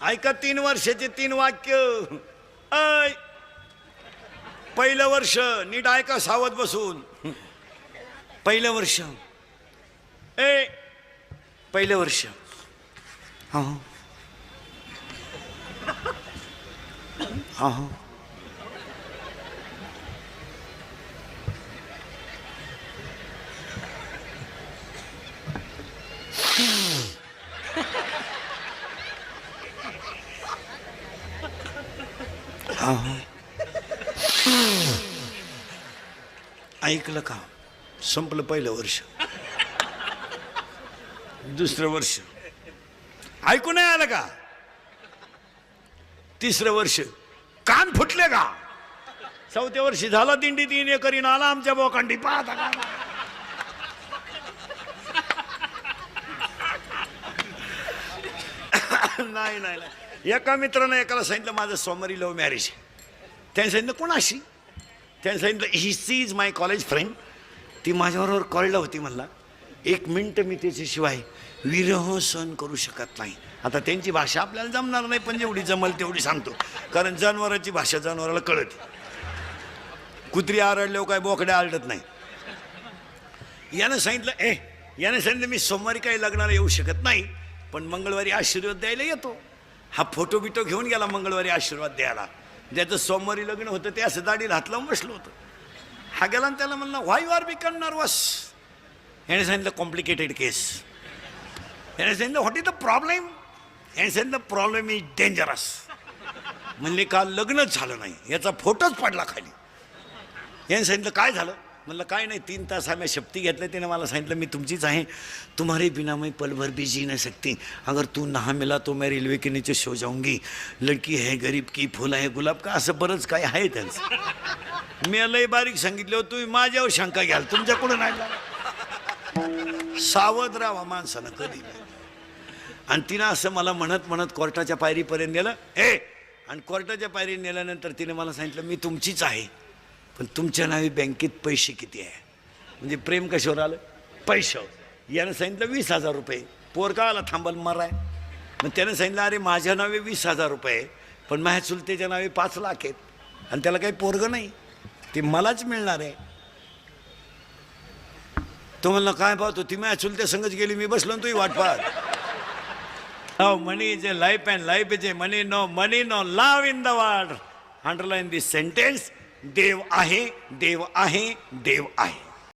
ऐका 3 वर्षाचे 3 वाक्य. ऐ पहिलं वर्ष नीट ऐका सावध बसून. पहिलं वर्ष. पहिलं वर्ष. हा हा ऐकलं का? संपलं पहिलं वर्ष. दुसरं वर्ष ऐकू नाही आलं का? तिसरं वर्ष कान फुटले का? चौथ्या वर्षी झाला दिंडी 3 एकरी आला आमच्या बोकांडी पाहता का? नाही नाही नाही. एका मित्रानं एकाला सांगितलं माझं सोमवारी लव्ह मॅरेज. त्याने सांगितलं कोणाशी? त्याने सांगितलं he is my college friend. ती माझ्याबरोबर कॉलेजला होती. म्हणला 1 मिनिट मी त्याच्याशिवाय विरह सहन करू शकत नाही. आता त्यांची भाषा आपल्याला जमणार नाही, पण जेवढी जमल तेवढी सांगतो, कारण जनावरांची भाषा जनावराला कळते. कुत्री आरडल्यावर काय बोकड्या आरडत नाही. यानं सांगितलं मी सोमवारी काही लग्नाला येऊ शकत नाही, पण मंगळवारी आशीर्वाद द्यायला येतो. हा फोटो बिटो घेऊन गेला मंगळवारी आशीर्वाद द्यायला. ज्याचं सोमवारी लग्न होतं ते असं दाढीला हात लावून बसलं होतं. हा गेला आणि त्याला म्हणला व्हाय यू आर बिकम नर्वस. याने सांगितलं कॉम्प्लिकेटेड केस. याने सांगितलं व्हॉट इज द प्रॉब्लेम. याने सांगितलं प्रॉब्लेम इज डेंजरस. म्हणले काल लग्नच झालं नाही, याचा फोटोच पडला खाली. याने सांगितलं काय झालं? म्हणलं काय नाही, 3 तास आम्ही शपथी घेतल्या. त्याने मला सांगितलं मी तुमचीच आहे, तुम्हारे बिना मैं पल भर भी जी नहीं सकती, अगर तू ना मिला तो मैं रेल्वे के नीचे सो जाऊंगी, लड़की है गरीब की फुल आहे गुलाब का, असं बरंच काय आहे त्यांचं. मी लय बारीक सांगितलं तुम्ही माझ्यावर शंका घ्याल, तुमच्याकडून नाही. सावध राहा माणसानं कधी. आणि तिनं असं मला म्हणत म्हणत कोर्टाच्या पायरीपर्यंत नेलं. आणि कोर्टाच्या पायरीत नेल्यानंतर तिने मला सांगितलं मी तुमचीच आहे, पण तुमच्या नावे बँकेत पैसे किती आहे. म्हणजे प्रेम कशावर आलं? पैशावर. यानं सांगितलं 20,000 रुपये. पोरका आला थांबल माराय. मग त्यानं सांगितलं अरे माझ्या नावे 20,000 रुपये, पण माझ्या चुलतेच्या नावे 5 लाख आहेत, आणि त्याला काही पोरगं नाही, ते मलाच मिळणार आहे. तो म्हणला काय पाहतो, ती माझ्या चुलत्या संगच गेली, मी बसलो तोही वाट पाहत. Oh, money is a life and life is a money. No money, no love in the world. Underline this sentence. देव आहे, देव आहे, देव आहे.